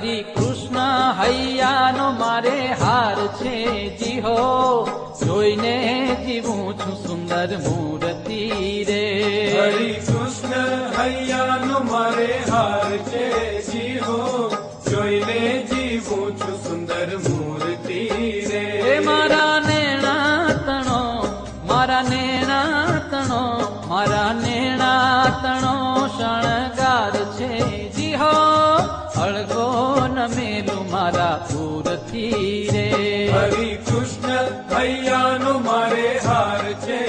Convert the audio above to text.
હરિ કૃષ્ણ હૈયાનો મારે હાર છે જી હો, જોઈને જીવું છું સુંદર મૂર્તિ રે. હરિ કૃષ્ણ હૈયાનો મારે હાર છે જી હો, જોઈને જીવું છું સુંદર મૂર્તિ રે. મારા નેણા તણો, મારા નેણા તણો, મારા નેણા તણો શણગાર છે જી હો, અળગો નમેલું મારા પૂરથી રે. હરિ કૃષ્ણ હૈયાનો મારે હાર છે